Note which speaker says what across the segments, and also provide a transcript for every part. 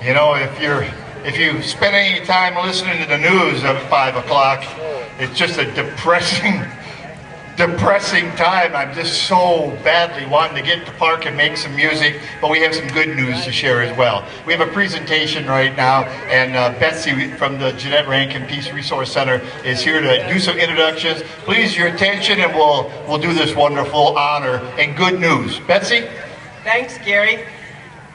Speaker 1: You know, if you spend any time listening to the news at 5 o'clock, it's just a depressing time. I'm just so badly wanting to get to the park and make some music, but we have some good news to share as well. We have a presentation right now, and Betsy from the Jeanette Rankin Peace Resource Center is here to do some introductions. Please, your attention, and we'll do this wonderful honor and good news. Betsy?
Speaker 2: Thanks, Gary.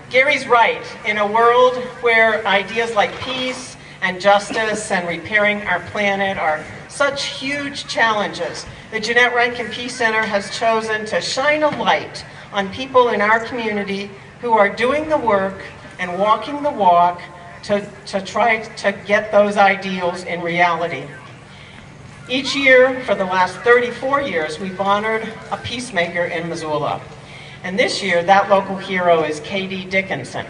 Speaker 2: Gary's right. In a world where ideas like peace and justice and repairing our planet are such huge challenges, the Jeanette Rankin Peace Center has chosen to shine a light on people in our community who are doing the work and walking the walk to try to get those ideals in reality. Each year, for the last 34 years, we've honored a peacemaker in Missoula. And this year, that local hero is Katie Dickinson.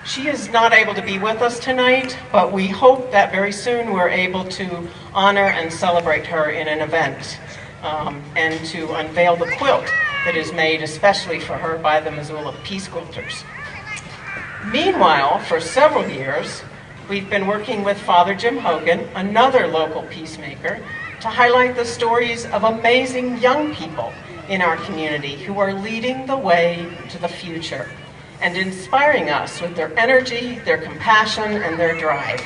Speaker 2: She is not able to be with us tonight, but we hope that very soon we're able to honor and celebrate her in an event and to unveil the quilt that is made especially for her by the Missoula Peace Quilters. Meanwhile, for several years, we've been working with Father Jim Hogan, another local peacemaker, to highlight the stories of amazing young people in our community who are leading the way to the future and inspiring us with their energy, their compassion, and their drive.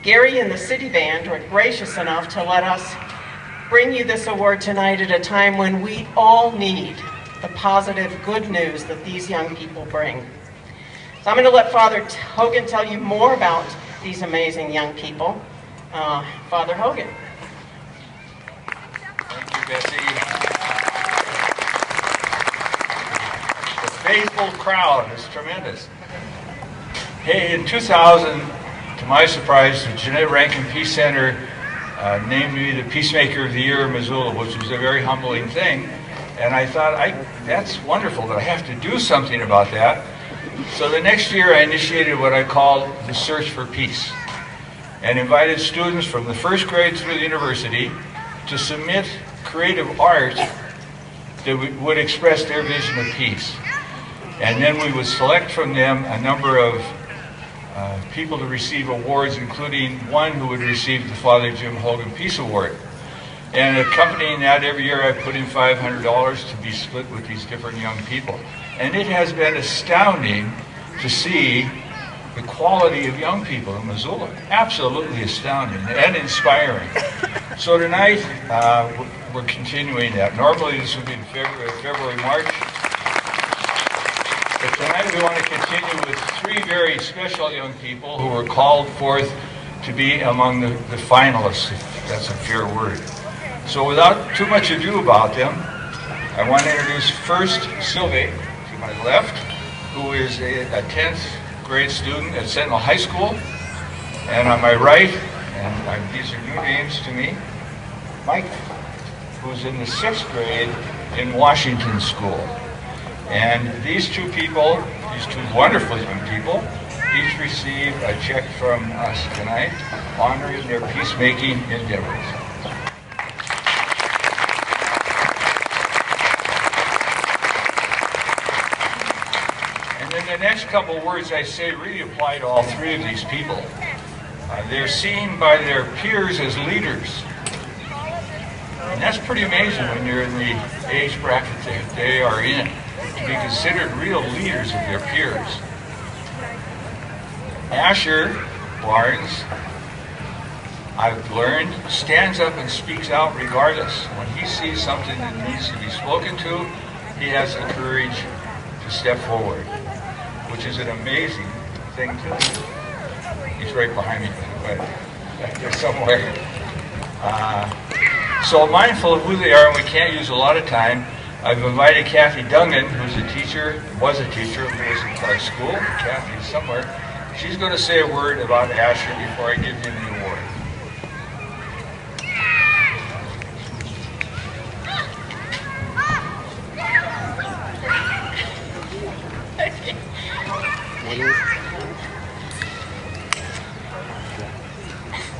Speaker 2: Gary and the City Band were gracious enough to let us bring you this award tonight at a time when we all need the positive good news that these young people bring. So I'm going to let Father Hogan tell you more about these amazing young people. Father Hogan.
Speaker 3: Thank you, Betsy. Faithful crowd is tremendous. Hey, in 2000, to my surprise, the Jeanette Rankin Peace Center named me the Peacemaker of the Year in Missoula, which was a very humbling thing. And I thought, that's wonderful, but I have to do something about that. So the next year, I initiated what I called the Search for Peace, and invited students from the first grade through the university to submit creative art that would express their vision of peace. And then we would select from them a number of people to receive awards, including one who would receive the Father Jim Hogan Peace Award. And accompanying that, every year I put in $500 to be split with these different young people. And it has been astounding to see the quality of young people in Missoula. Absolutely astounding and inspiring. So tonight, we're continuing that. Normally this would be in February, March. But tonight we want to continue with three very special young people who were called forth to be among the finalists, if that's a fair word. So without too much ado about them, I want to introduce first Sylvie, to my left, who is a 10th grade student at Sentinel High School. And on my right, and these are new names to me, Mike, who's in the 6th grade in Washington School. And these two people, these two wonderful young people, each receive a check from us tonight, honoring their peacemaking endeavors. And then the next couple words I say really apply to all three of these people. They're seen by their peers as leaders. And that's pretty amazing when you're in the age bracket that they are in, to be considered real leaders of their peers. Asher Barnes, I've learned, stands up and speaks out regardless. When he sees something that needs to be spoken to, he has the courage to step forward, which is an amazing thing to do. He's right behind me, but they're somewhere. So mindful of who they are, and we can't use a lot of time, I've invited Kathy Dungan, who's a teacher, was a teacher at Lewis and Clark School. Kathy's somewhere. She's going to say a word about Asher before I give him the award.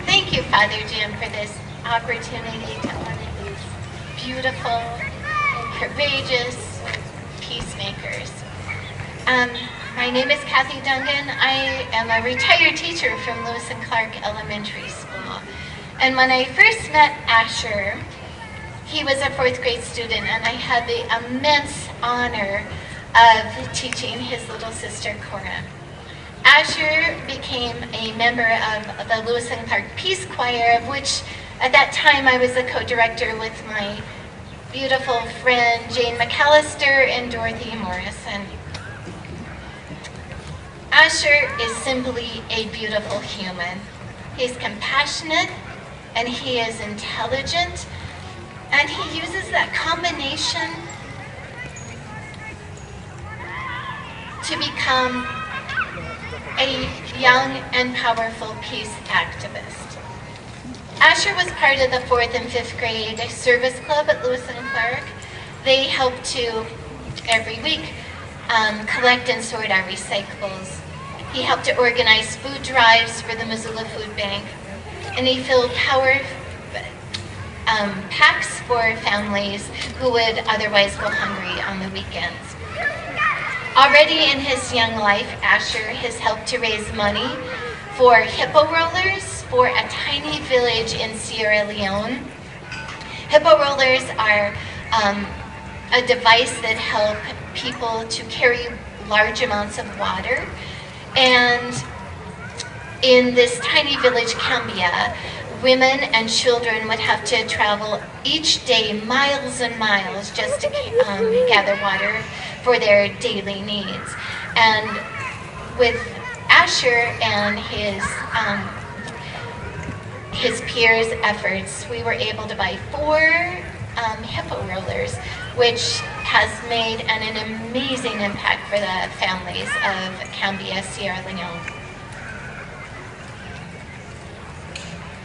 Speaker 4: Thank you, Father Jim, for this opportunity to honor these beautiful and courageous peacemakers. My name is Kathy Dungan. I am a retired teacher from Lewis and Clark Elementary School. And when I first met Asher, he was a fourth grade student, and I had the immense honor of teaching his little sister, Cora. Asher became a member of the Lewis and Clark Peace Choir, of which at that time I was the co-director with my beautiful friend Jane McAllister and Dorothy Morrison. Asher is simply a beautiful human. He's compassionate and he is intelligent, and he uses that combination to become a young and powerful peace activist. Asher was part of the 4th and 5th grade service club at Lewis and Clark. They help to, every week, collect and sort our recyclables. He helped to organize food drives for the Missoula Food Bank, and he filled packs for families who would otherwise go hungry on the weekends. Already in his young life, Asher has helped to raise money for hippo rollers for a tiny village in Sierra Leone. Hippo rollers are a device that help people to carry large amounts of water. And in this tiny village, Cambia, women and children would have to travel each day miles and miles just to gather water for their daily needs. And with Asher and his peers' efforts, we were able to buy 4 hippo rollers, which has made an amazing impact for the families of Cambia, Sierra Leone.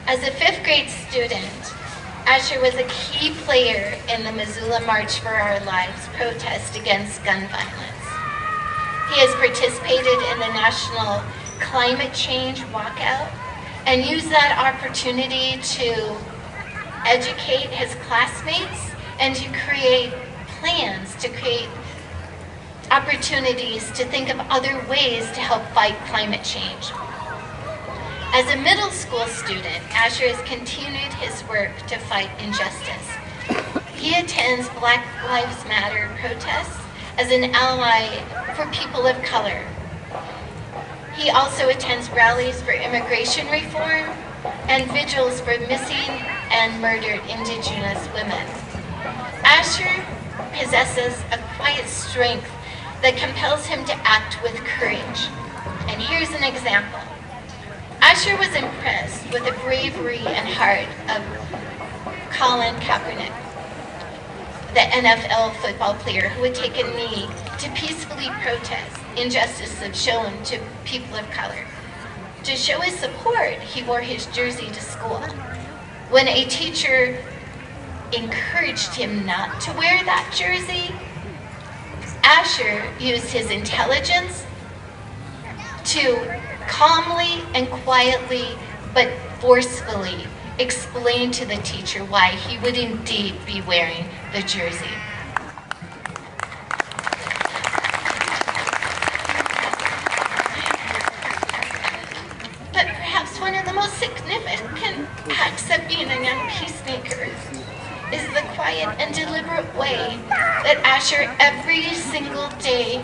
Speaker 4: As a 5th grade student, Asher was a key player in the Missoula March for Our Lives protest against gun violence. He has participated in the National Climate Change Walkout and used that opportunity to educate his classmates and to create plans, to create opportunities to think of other ways to help fight climate change. As a middle school student, Asher has continued his work to fight injustice. He attends Black Lives Matter protests as an ally for people of color. He also attends rallies for immigration reform and vigils for missing and murdered Indigenous women. Asher possesses a quiet strength that compels him to act with courage. And here's an example. Asher was impressed with the bravery and heart of Colin Kaepernick, the NFL football player who would take a knee to peacefully protest injustices shown to people of color. To show his support, he wore his jersey to school. When a teacher encouraged him not to wear that jersey, Asher used his intelligence to calmly and quietly but forcefully explain to the teacher why he would indeed be wearing the jersey. But perhaps one of the most significant acts of being a young peacemaker is the quiet and deliberate way that Asher every single day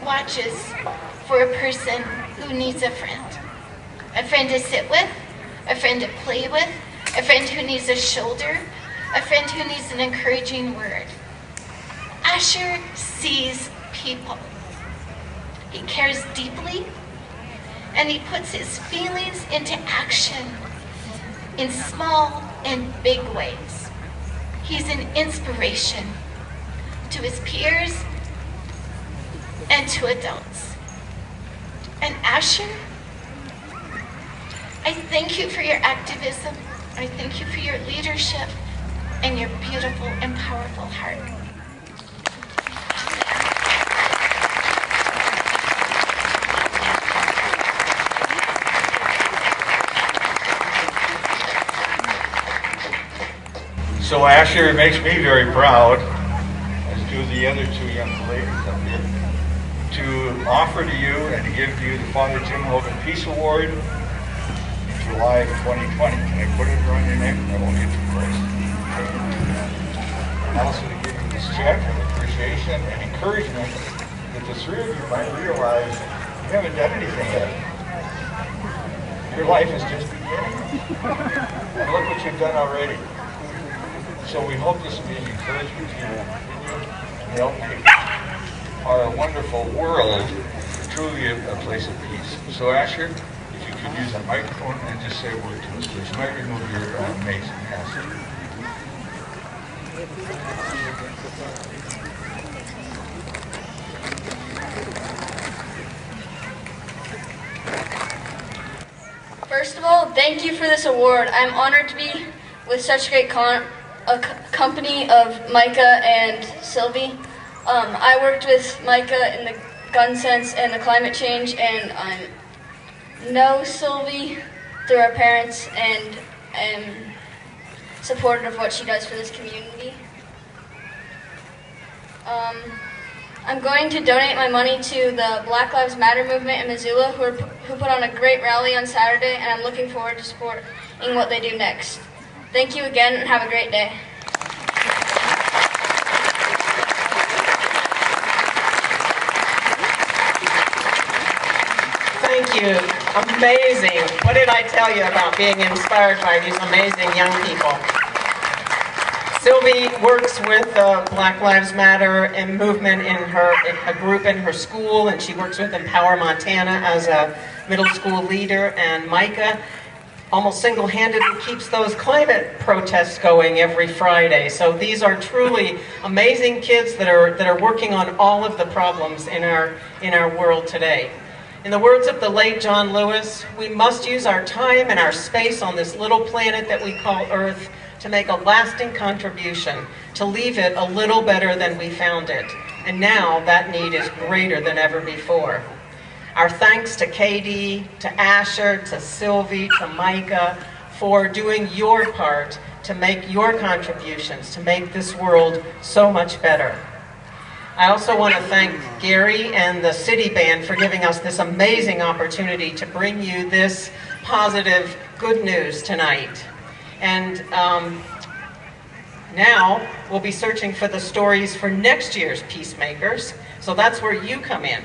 Speaker 4: watches for a person who needs a friend to sit with, a friend to play with, a friend who needs a shoulder, a friend who needs an encouraging word. Asher sees people. He cares deeply, and he puts his feelings into action in small and big ways. He's an inspiration. to his peers, and to adults. And Asher, I thank you for your activism. I thank you for your leadership and your beautiful and powerful heart.
Speaker 3: So Asher, it makes me very proud, as do the other two young ladies up here, to offer to you and to give to you the Father Tim Hogan Peace Award, July of 2020. Can I put it around your neck? I won't get too close. And also to give you this check of appreciation and encouragement that the three of you might realize you haven't done anything yet. Your life is just beginning. And look what you've done already. So we hope this will be an encouragement to you and help make our wonderful world truly a place of peace. So Asher, if you could use a microphone and just say a word to us, please. You might remove your mace and mask.
Speaker 5: First of all, thank you for this award. I'm honored to be with such great company of Micah and Sylvie. I worked with Micah in the gun sense and the climate change, and I know Sylvie through our parents and am supportive of what she does for this community. I'm going to donate my money to the Black Lives Matter movement in Missoula, who put on a great rally on Saturday, and I'm looking forward to supporting what they do next. Thank you again, and have a great day.
Speaker 2: Thank you. Amazing. What did I tell you about being inspired by these amazing young people? Sylvie works with the Black Lives Matter and movement in a group in her school, and she works with Empower Montana as a middle school leader. And Micah almost single-handedly keeps those climate protests going every Friday. So these are truly amazing kids that are working on all of the problems in our world today. In the words of the late John Lewis, we must use our time and our space on this little planet that we call Earth to make a lasting contribution, to leave it a little better than we found it. And now that need is greater than ever before. Our thanks to Katie, to Asher, to Sylvie, to Micah for doing your part to make your contributions, to make this world so much better. I also want to thank Gary and the City Band for giving us this amazing opportunity to bring you this positive, good news tonight. And now we'll be searching for the stories for next year's Peacemakers, so that's where you come in.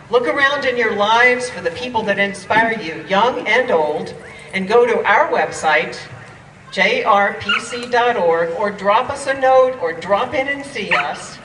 Speaker 2: Look around in your lives for the people that inspire you, young and old, and go to our website, jrpc.org, or drop us a note or drop in and see us,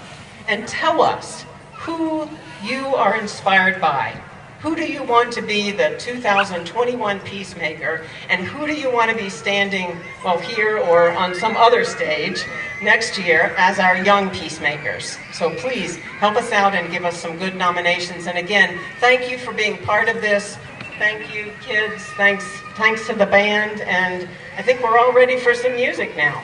Speaker 2: and tell us who you are inspired by. Who do you want to be the 2021 Peacemaker, and who do you want to be standing, well, here or on some other stage next year as our young Peacemakers? So please help us out and give us some good nominations. And again, thank you for being part of this. Thank you, kids. Thanks to the band. And I think we're all ready for some music now.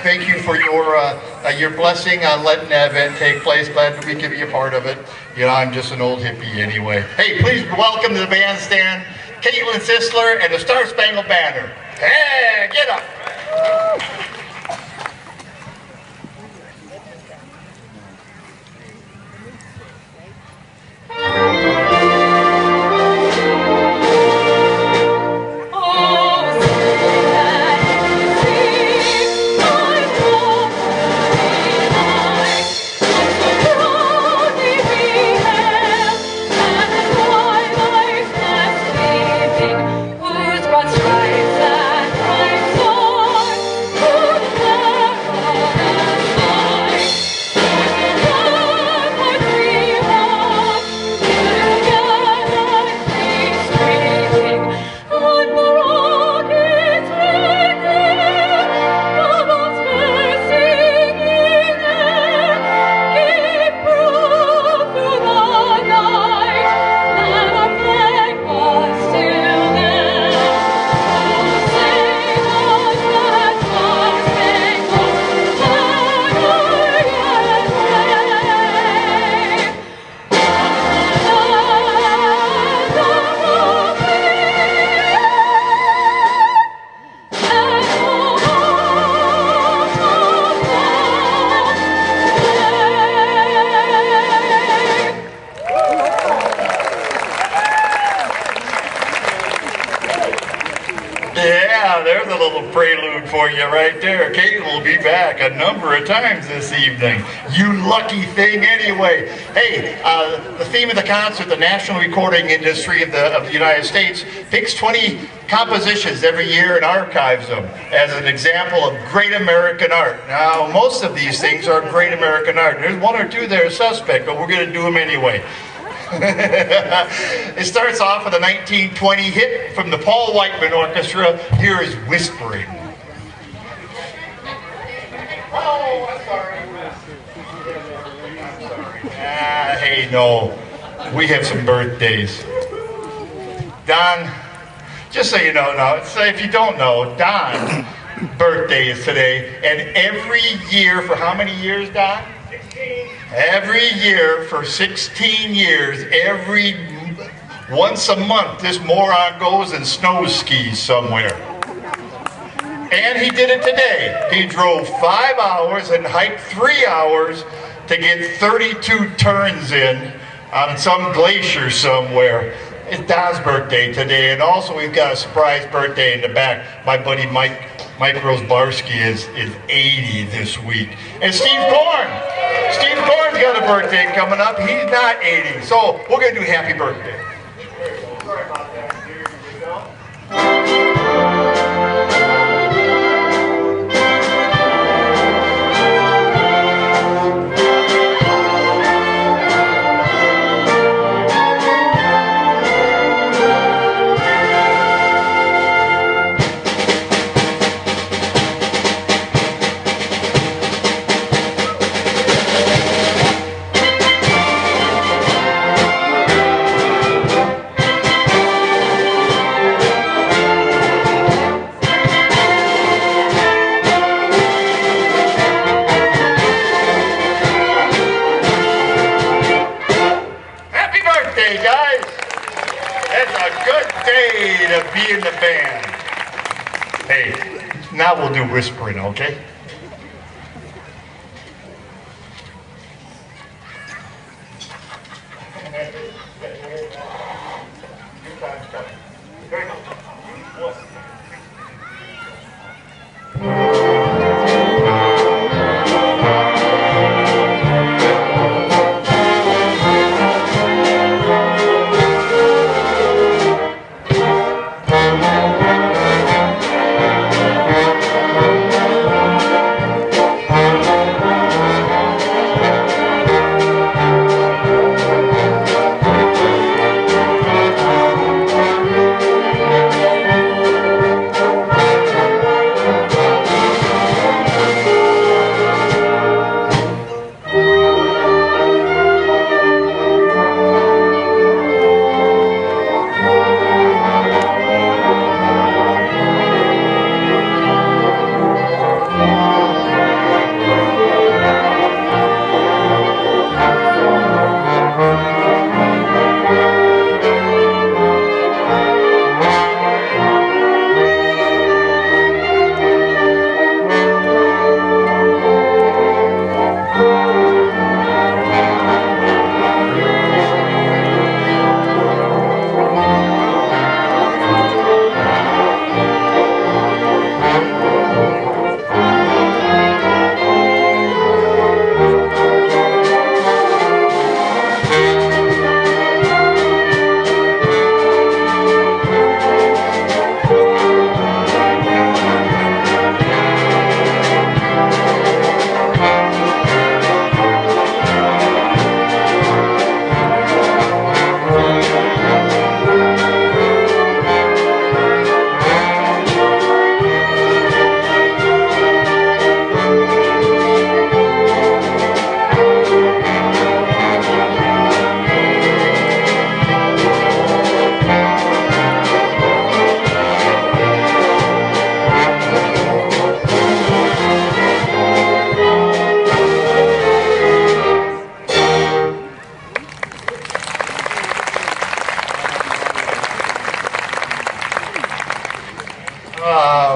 Speaker 1: Thank you for your blessing on letting that event take place. Glad that we can be a part of it. You know, I'm just an old hippie anyway. Hey, please welcome to the bandstand, Caitlin Sisler and the Star Spangled Banner. Hey, get up.
Speaker 6: Whose broad stripes and bright sword
Speaker 1: There's a little prelude for you right there. Caitlin will be back a number of times this evening. You lucky thing anyway. Hey, the theme of the concert, the national recording industry of the United States, picks 20 compositions every year and archives them as an example of great American art. Now, most of these things are great American art. There's one or two that are suspect, but we're going to do them anyway. It starts off with a 1920 hit from the Paul Whiteman Orchestra. Here is Whispering. Oh, I'm sorry. Hey, no. We have some birthdays. Don, just so you know, now, if you don't know, Don's birthday is today, and every year, for how many years, Don? 16. Every year for 16 years, once a month, this moron goes and snow skis somewhere. And he did it today. He drove 5 hours and hiked 3 hours to get 32 turns in on some glacier somewhere. It's Don's birthday today, and also we've got a surprise birthday in the back. My buddy Mike Rosbarski is 80 this week. And Steve Korn. Steve Korn's got a birthday coming up. He's not 80, so we're going to do happy birthday. Sorry about that. Here we go. In the band. Hey, now we'll do Whispering, okay?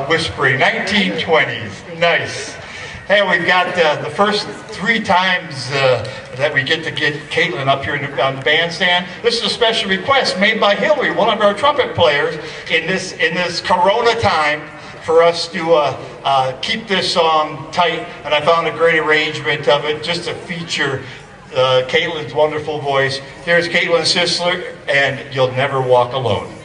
Speaker 1: Whispering, 1920s, nice. Hey, we've got the first 3 times that we get to get Caitlin up here on the bandstand. This is a special request made by Hillary, one of our trumpet players, in this Corona time. for us to keep this song tight, and I found a great arrangement of it just to feature Caitlin's wonderful voice. Here's Caitlin Sisler, and You'll Never Walk Alone.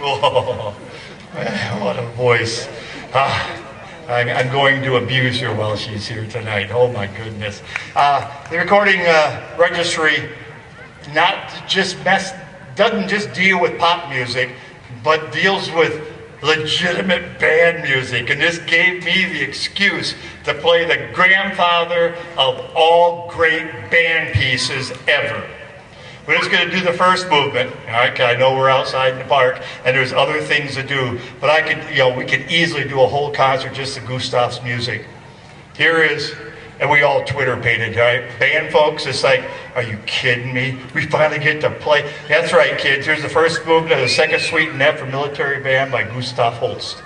Speaker 1: Oh, what a voice. I'm going to abuse her while she's here tonight. Oh my goodness. The recording registry doesn't just deal with pop music, but deals with legitimate band music. And this gave me the excuse to play the grandfather of all great band pieces ever. We're just going to do the first movement, all right? 'Cause I know we're outside in the park, and there's other things to do. But we could easily do a whole concert just to Gustav's music. Here is, and we all Twitter painted, right? Band folks, it's like, are you kidding me? We finally get to play. That's right, kids. Here's the first movement of the second suite in F for military band by Gustav Holst.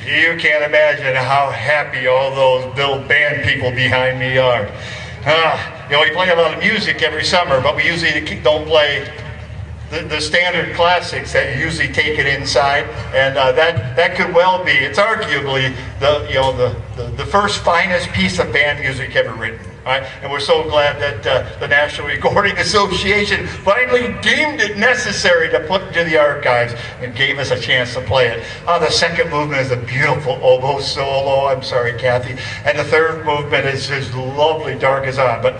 Speaker 1: You can't imagine how happy all those little band people behind me are. We play a lot of music every summer, but we usually don't play the standard classics that you usually take it inside, and that could well be. It's arguably the first finest piece of band music ever written. Right? And we're so glad that the National Recording Association finally deemed it necessary to put into the archives and gave us a chance to play it. The second movement is a beautiful oboe solo. I'm sorry, Kathy. And the third movement is just lovely, Dark as On. But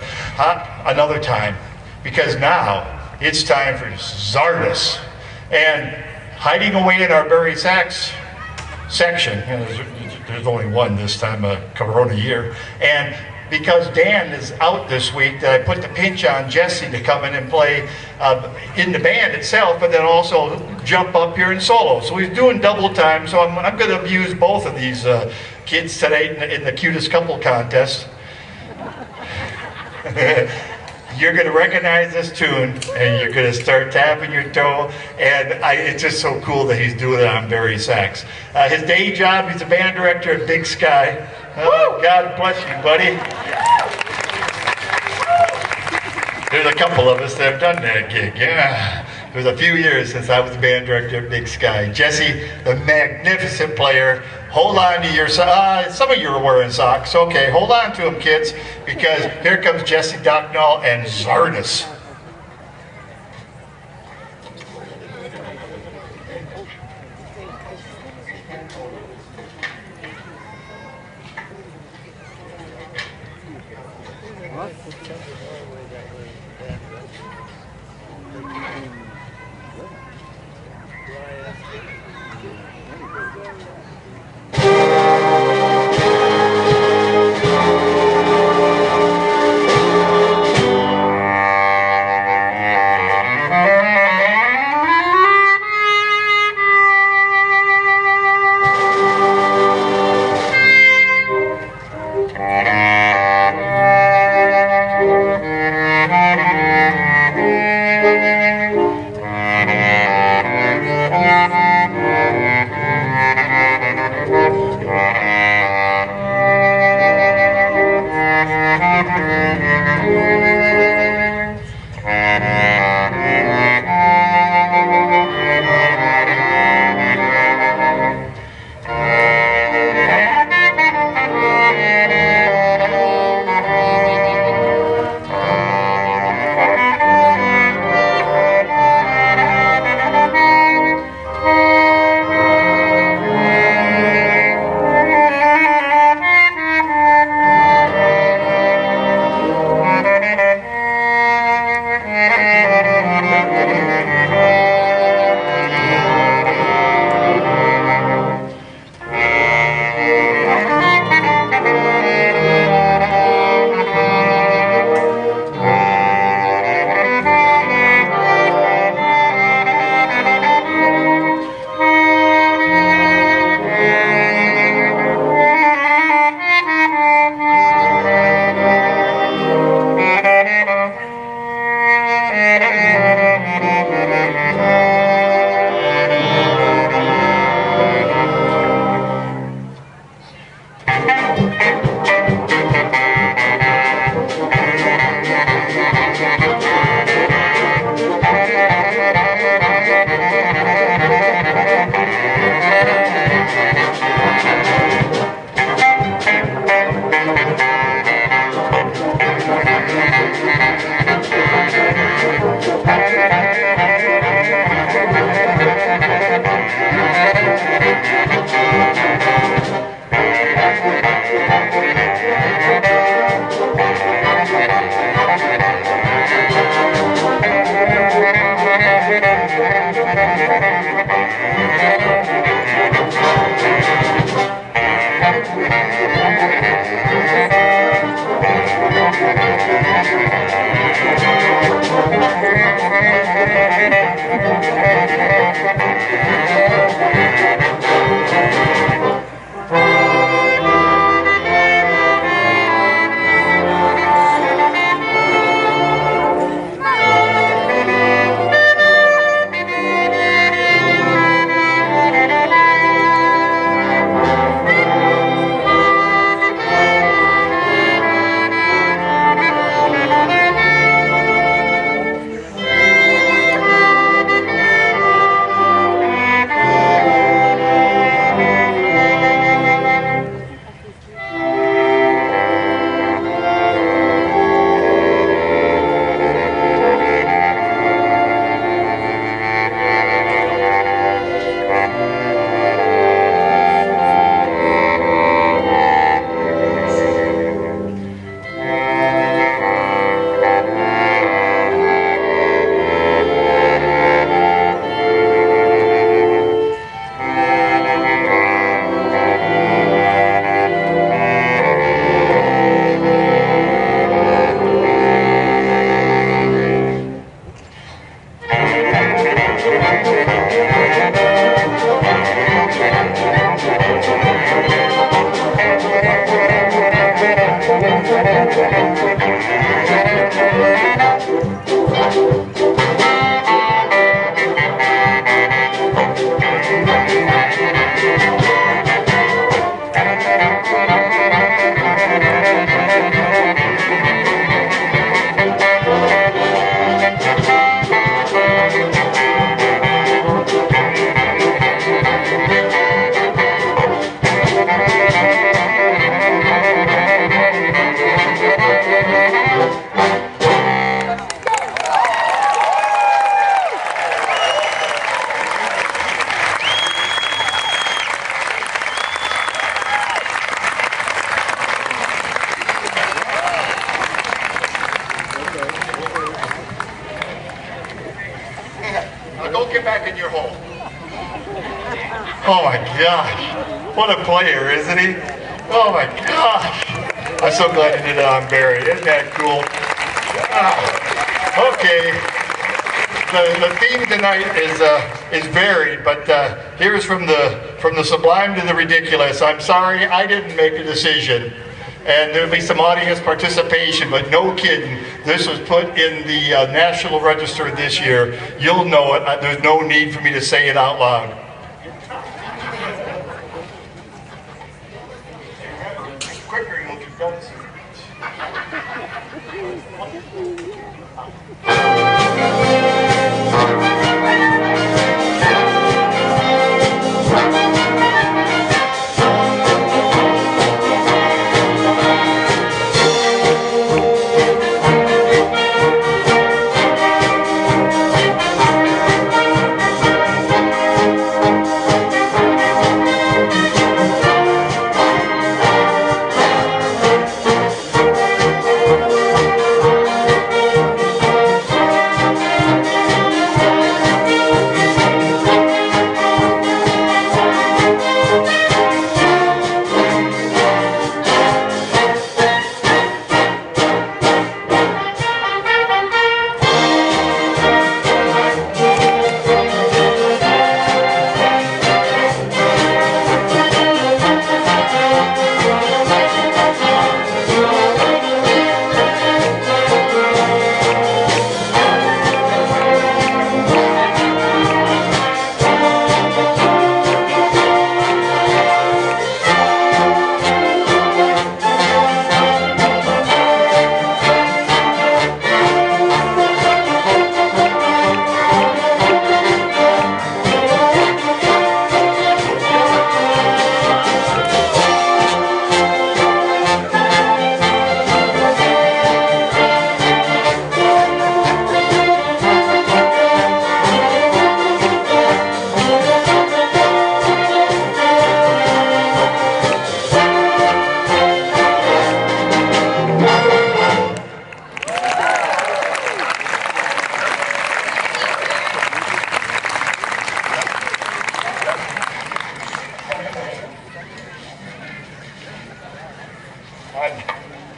Speaker 1: another time, because now it's time for Czardas. And hiding away in our Barry sax section, there's only one this time, Corona year, and because Dan is out this week, that I put the pinch on Jesse to come in and play in the band itself, but then also jump up here and solo. So he's doing double time, so I'm going to abuse both of these kids today in the cutest couple contest. You're going to recognize this tune, and you're going to start tapping your toe, and it's just so cool that he's doing it on Barry sax. His day job, he's a band director at Big Sky. God bless you, buddy. There's a couple of us that have done that gig, yeah. It was a few years since I was the band director at Big Sky. Jesse, the magnificent player, hold on to your socks. Some of you are wearing socks. Okay, hold on to them, kids, because here comes Jesse Docknall and Czardas. Now go get back in your hole. Oh my gosh. What a player, isn't he? Oh my gosh. I'm so glad you did it on Barry. Isn't that cool? Okay. The theme tonight is varied, but here's from the sublime to the ridiculous. I'm sorry, I didn't make a decision. And there'll be some audience participation, but no kidding. This was put in the National Register this year. You'll know it. There's no need for me to say it out loud. Quicker, you'll get done soon.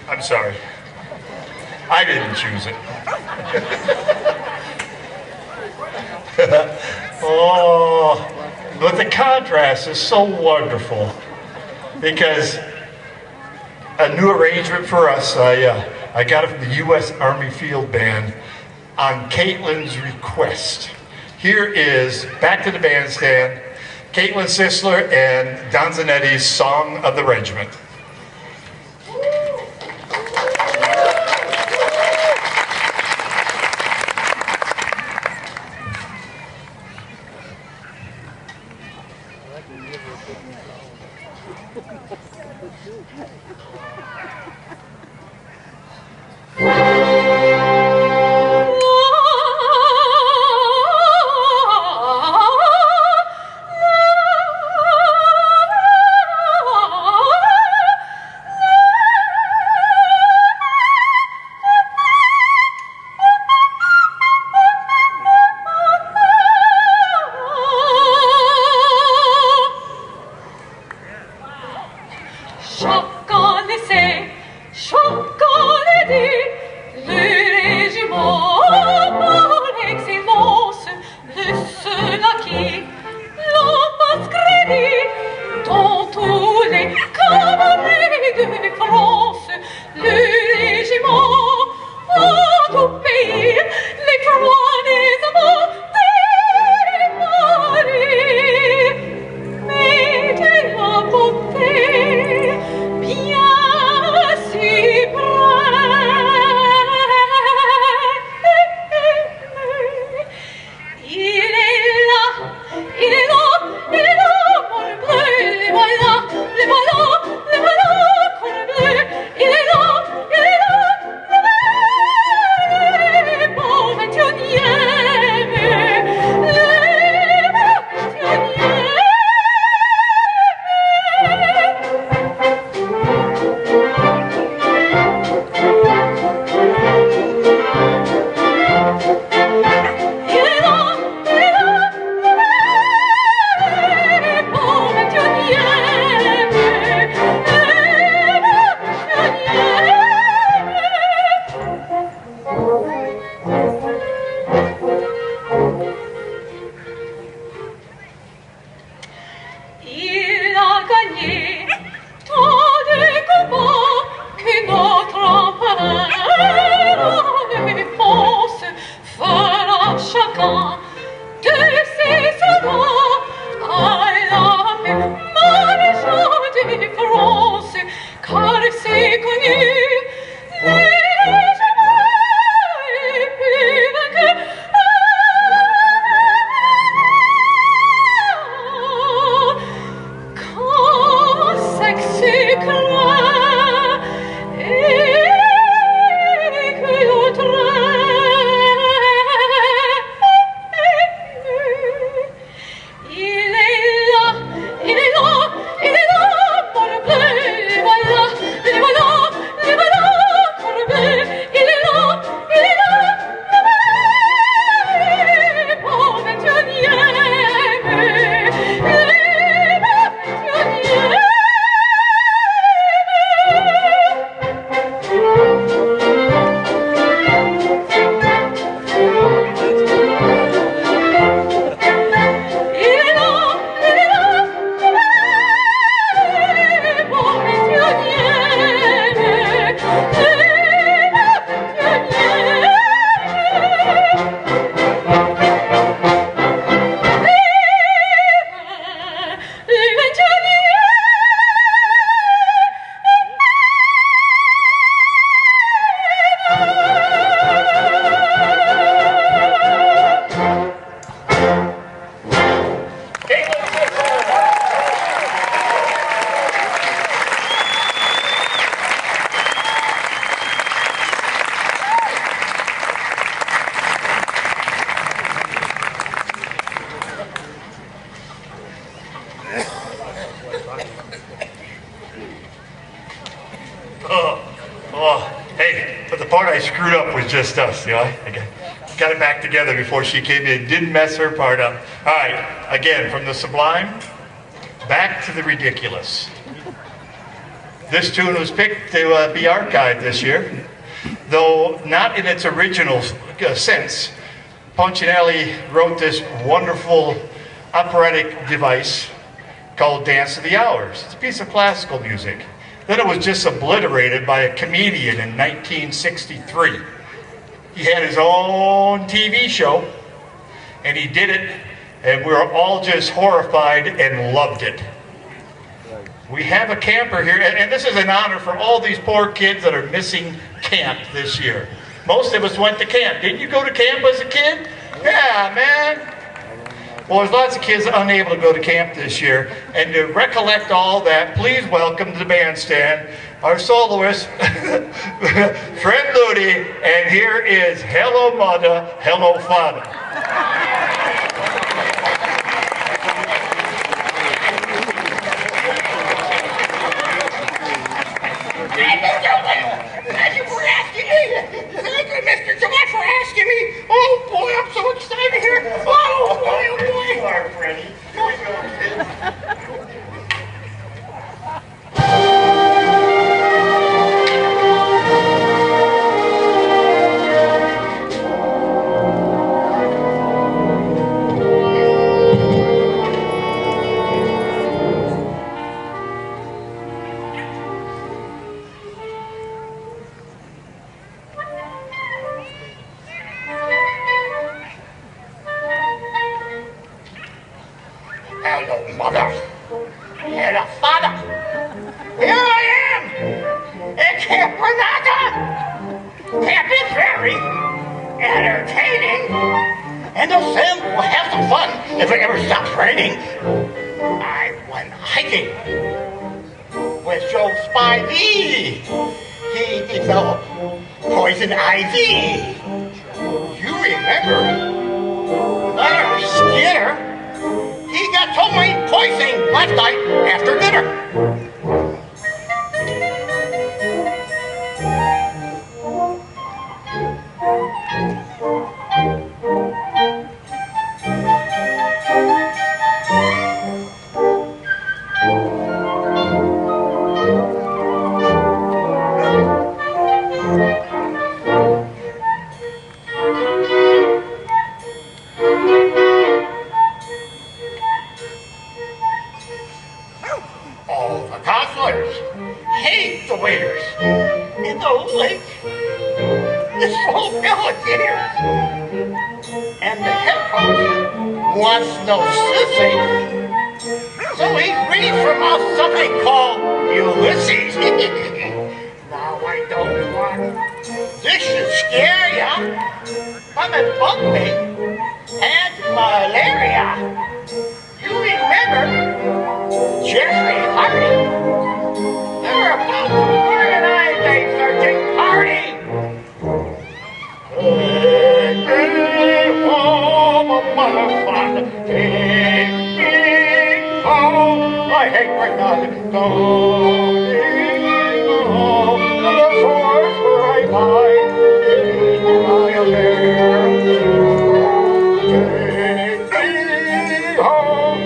Speaker 1: I'm sorry. I didn't choose it. Oh, but the contrast is so wonderful because a new arrangement for us, I got it from the U.S. Army Field Band on Caitlin's request. Here is, back to the bandstand, Caitlin Sisler and Don Zanetti's Song of the Regiment. screwed up was just us, you know. I got it back together before she came in. Didn't mess her part up. All right, again, from the sublime, back to the ridiculous. This tune was picked to be archived this year, though not in its original sense. Punchinelli wrote this wonderful operatic device called Dance of the Hours. It's a piece of classical music. Then it was just obliterated by a comedian in 1963. He had his own TV show, and he did it, and we were all just horrified and loved it. We have a camper here, and this is an honor for all these poor kids that are missing camp this year. Most of us went to camp. Didn't you go to camp as a kid? Yeah, man. Well, there's lots of kids unable to go to camp this year. And to recollect all that, please welcome to the bandstand our soloist, Fred Ludy, and here is Hello Mother, Hello Father.
Speaker 6: Thank you for asking me. Thank you, Mr. Gillette, for asking me. Oh boy, I'm so excited here. Oh boy, oh boy.
Speaker 1: Sorry, Freddie. Here we go, kid.
Speaker 6: Hello, Mother. Hello, Father. Here I am at Camp Renata. Camp is very entertaining. And the Sim will have some fun if it ever stops raining. I went hiking with Joe Spivey. He developed poison ivy. You remember Leonard Skinner? He got tomaine poisoning last night after dinner. All the counselors hate the waiters. And the lake is full of alligators. And the head coach wants no sissy. So he reads from out something called Ulysses. Now I don't want this should scare ya. I'm a bunkmate has malaria. You remember Jeffrey Hardy? They're about to organize a searching party. Take me home, motherfucker. Take me home. I hate right now. Don't take me home to the source where I lie. I am there. Take me home.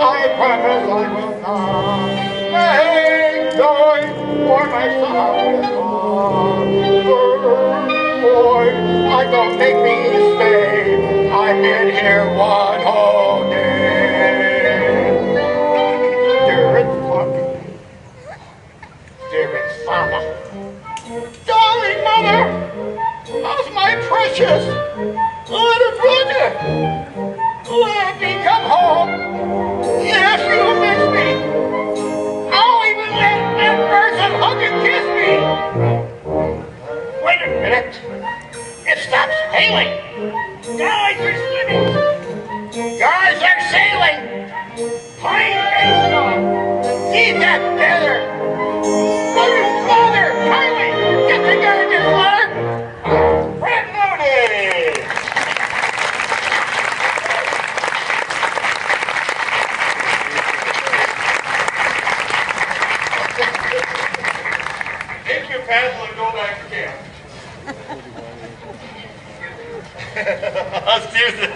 Speaker 6: I promise I will not make joy for myself. Boy, I don't make me stay. I've been here one whole day. Dearest Father, darling Mother, how's my precious little brother? Let me come home. Yes, you miss me. I'll even let that person hug and kiss me. Wait a minute. It stops hailing. Guys are swimming. Guys are sailing. Plane takes off. See that better. Mother, Carly, get the garbage letter. Fred Moody.
Speaker 1: Thank you, Pat.
Speaker 3: Let's do this.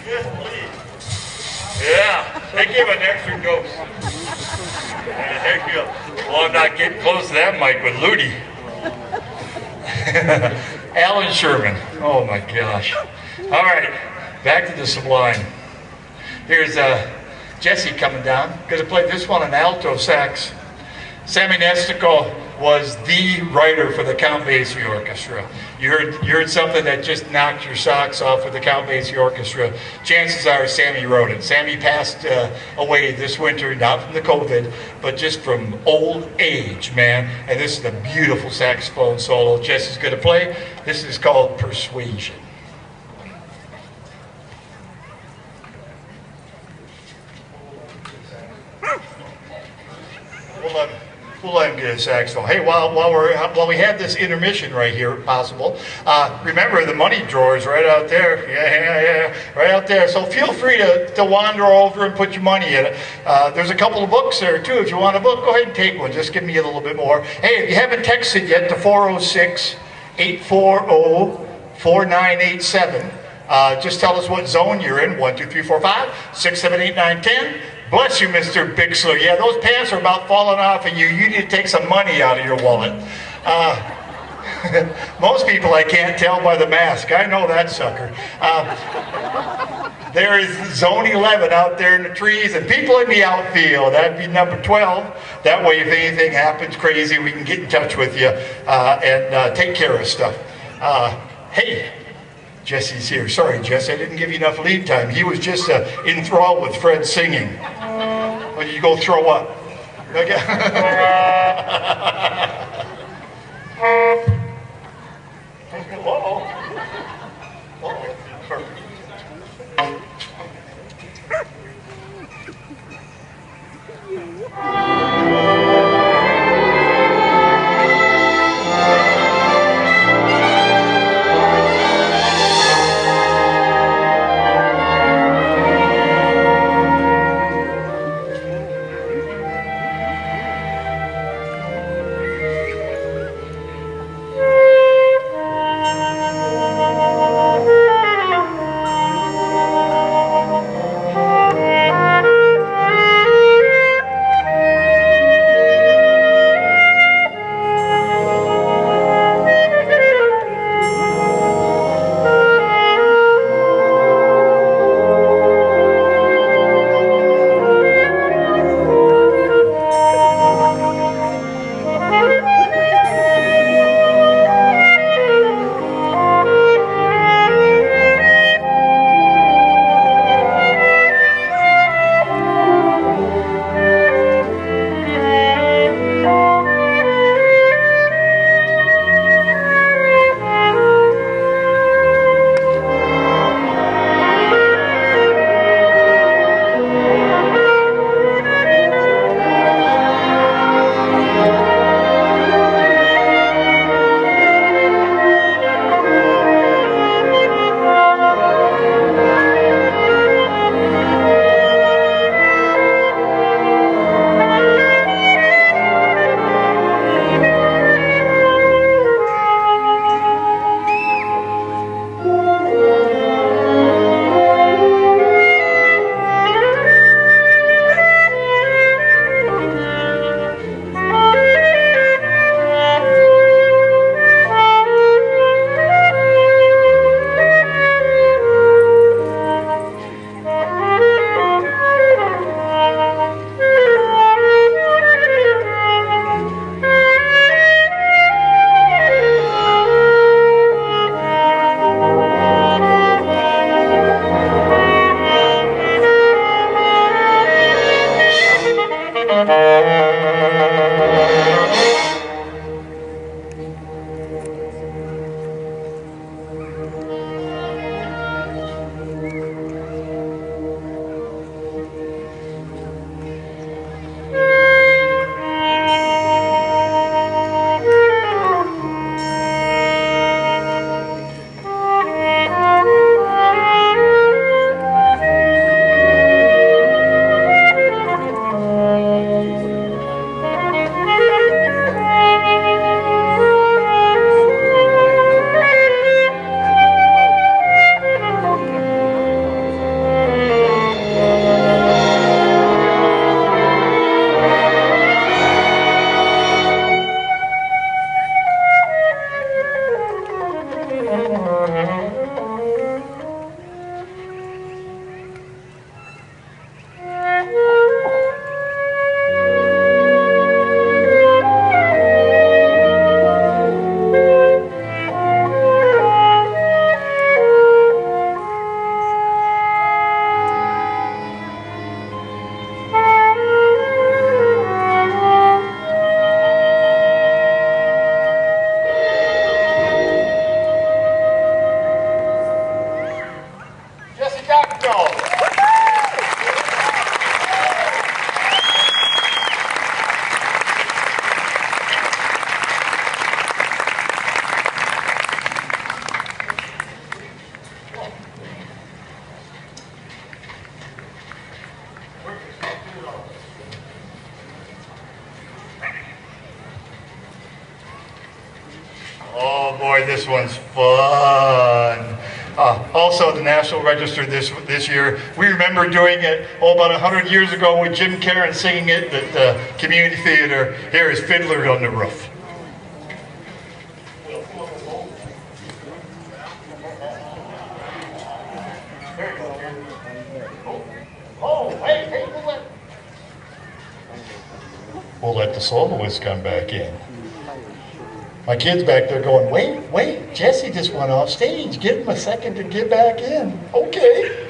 Speaker 3: Yes, please. Yeah, they give an extra dose. Thank you. Well, I'm not getting close to that mic with Ludi. Alan Sherman. Oh my gosh. All right, back to the Sublime. Here's Jesse coming down. Going to play this one on alto sax. Sammy Nestico was the writer for the Count Basie Orchestra. You heard something that just knocked your socks off with the Count Basie Orchestra. Chances are Sammy wrote it. Sammy passed away this winter, not from the COVID, but just from old age, man. And this is a beautiful saxophone solo Jesse's going to play. This is called Persuasion. We'll let him get a saxophone. Hey, while we have this intermission right here, if possible, remember the money drawer is right out there. Yeah, right out there. So feel free to wander over and put your money in it. There's a couple of books there too. If you want a book, go ahead and take one. Just give me a little bit more. Hey, if you haven't texted yet to 406-840-4987, just tell us what zone you're in. 1, 2, 3, 4, 5, 6, 7, 8, 9, 10. Bless you, Mr. Bixler. Yeah, those pants are about falling off of you. You need to take some money out of your wallet. Most people I can't tell by the mask. I know that sucker. There is zone 11 out there in the trees, and people in the outfield. That'd be number 12. That way, if anything happens crazy, we can get in touch with you and take care of stuff. Hey. Jesse's here. Sorry, Jesse, I didn't give you enough lead time. He was just enthralled with Fred singing. Well, you go throw up. Okay. Uh-oh. Uh-oh. Perfect.
Speaker 1: this one's fun. Also, the National Register this year, we remember doing it about 100 years ago with Jim Karen singing it at the community theater. Here is Fiddler on the Roof. We'll let the soloist come back in. My kid's back there going, wait, Jesse just went off stage. Give him a second to get back in. Okay.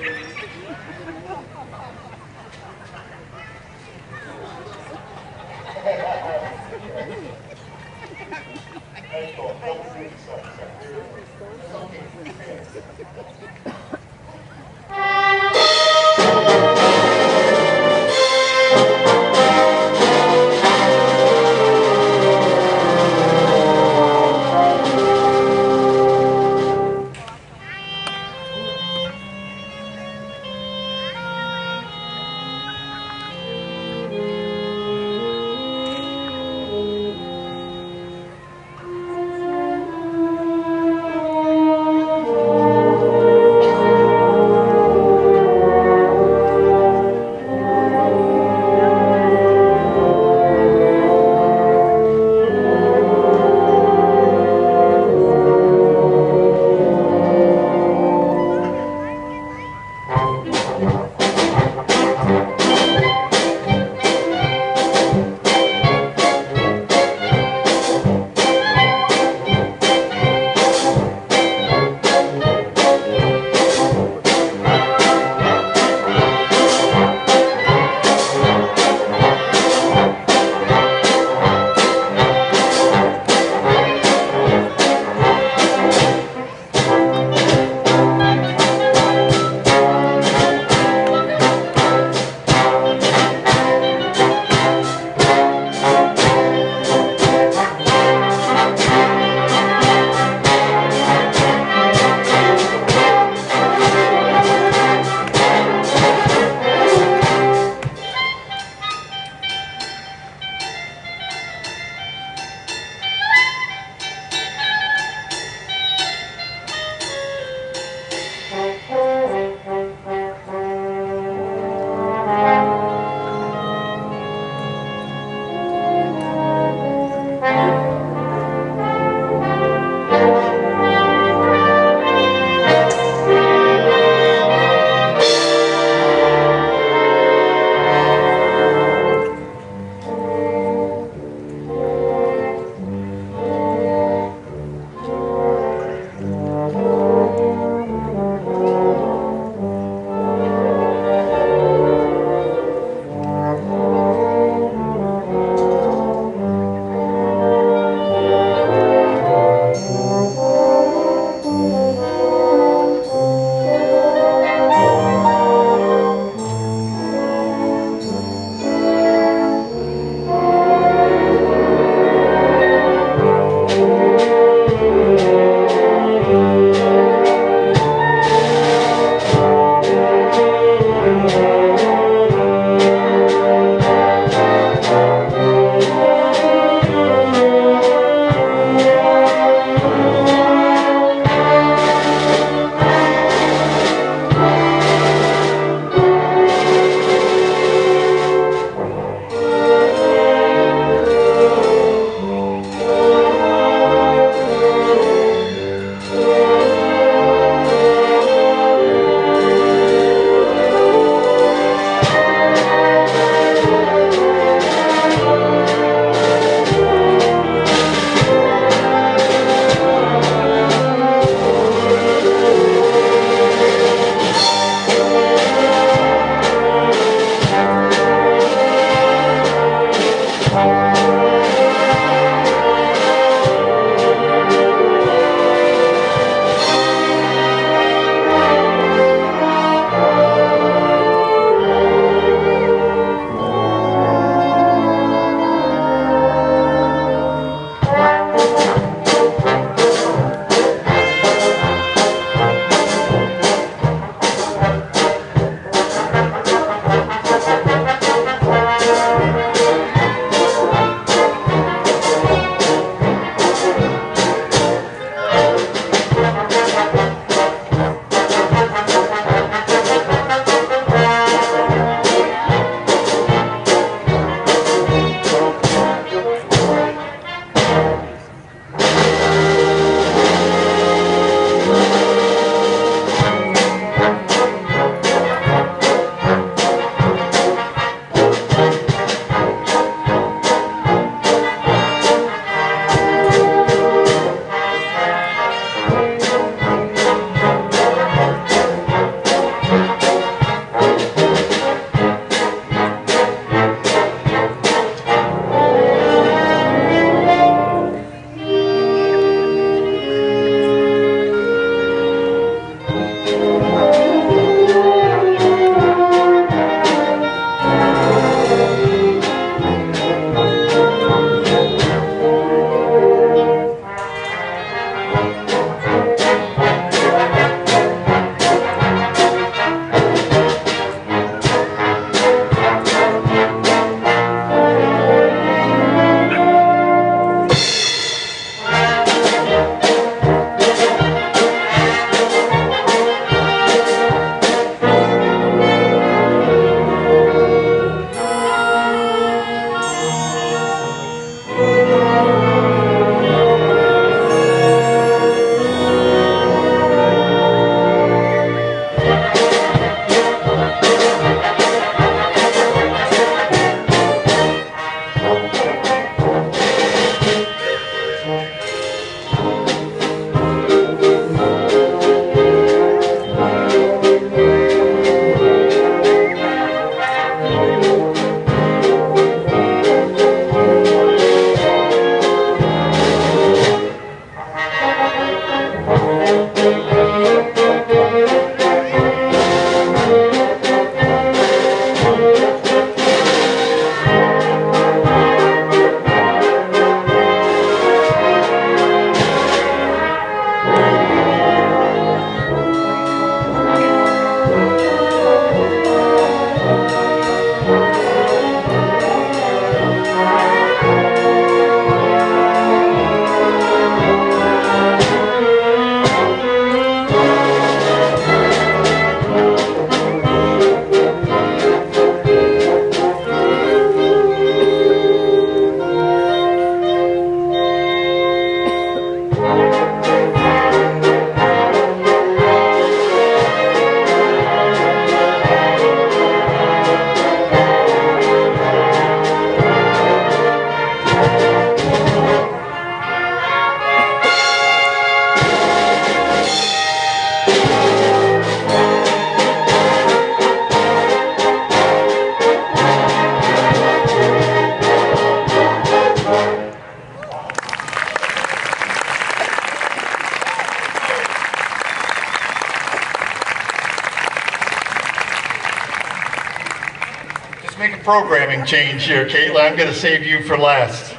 Speaker 1: Let's make a programming change here, Caitlin. I'm going to save you for last.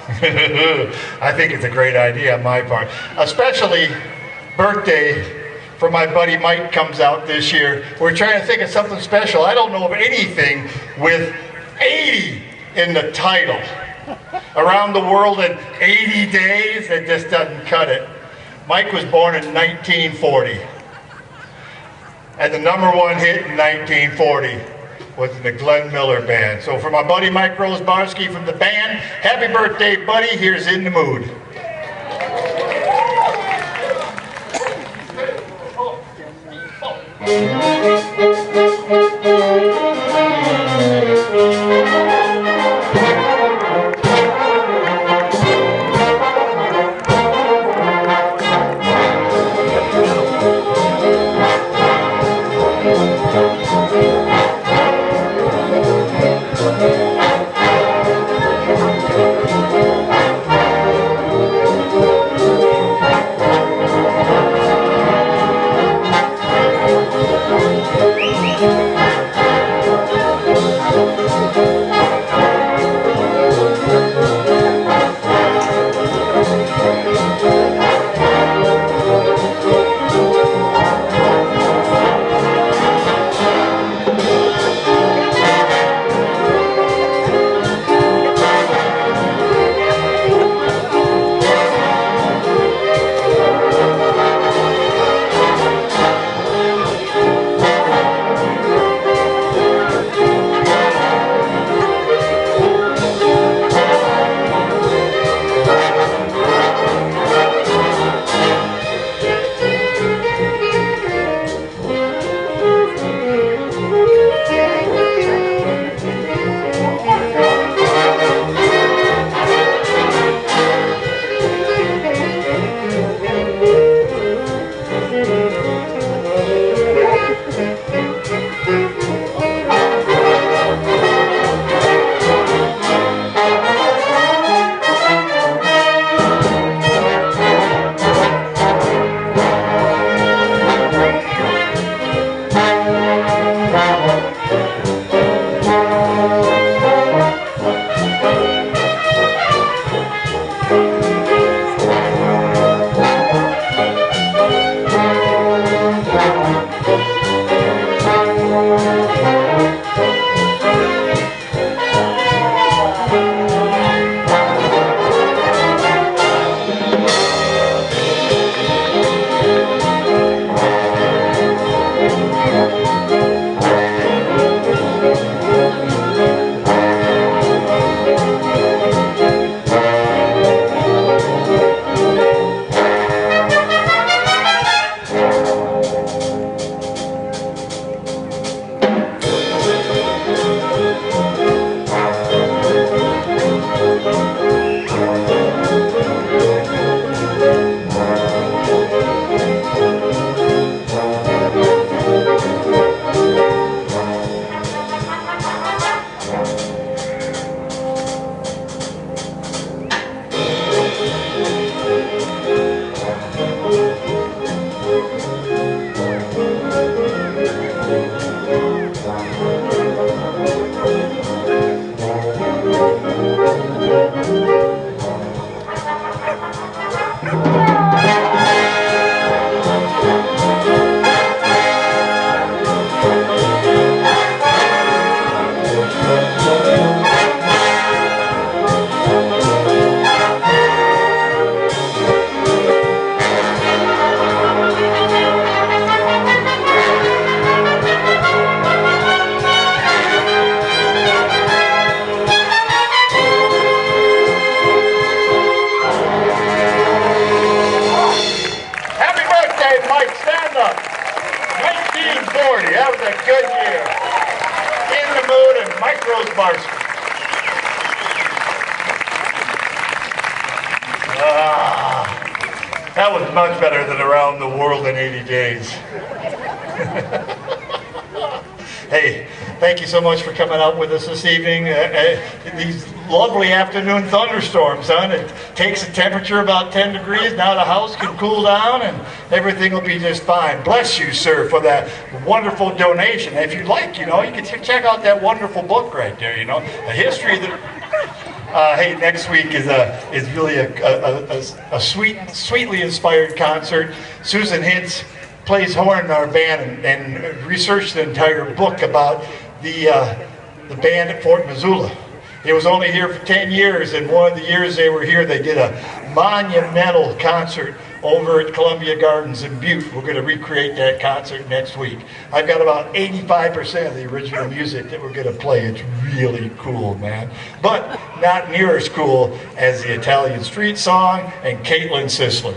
Speaker 1: I think it's a great idea on my part. Especially birthday for my buddy Mike comes out this year. We're trying to think of something special. I don't know of anything with 80 in the title. Around the world in 80 days, it just doesn't cut it. Mike was born in 1940. And the #1 hit in 1940 was the Glenn Miller Band. So for my buddy Mike Rosebarski from the band, happy birthday, buddy. Here's In the Mood. That was much better than Around the World in 80 Days. Hey, thank you so much for coming out with us this evening. These lovely afternoon thunderstorms, huh? It takes the temperature about 10 degrees. Now the house can cool down and everything will be just fine. Bless you, sir, for that wonderful donation. If you'd like, you can check out that wonderful book right there, a history of the... hey, next week is really a sweetly inspired concert. Susan Hintz plays horn in our band and researched the entire book about the band at Fort Missoula. It was only here for 10 years, and one of the years they were here, they did a monumental concert over at Columbia Gardens in Butte. We're going to recreate that concert next week. I've got about 85% of the original music that we're going to play. It's really cool, man. But not near as cool as the Italian Street Song and Caitlin Sisler.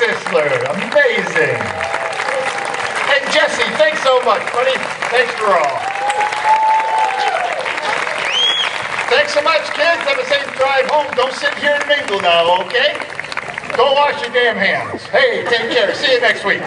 Speaker 1: Sisler, amazing. And Jesse, thanks so much, buddy. Thanks for all. Thanks so much, kids. Have a safe drive home. Don't sit here and mingle now, okay? Go wash your damn hands. Hey, take care. See you next week.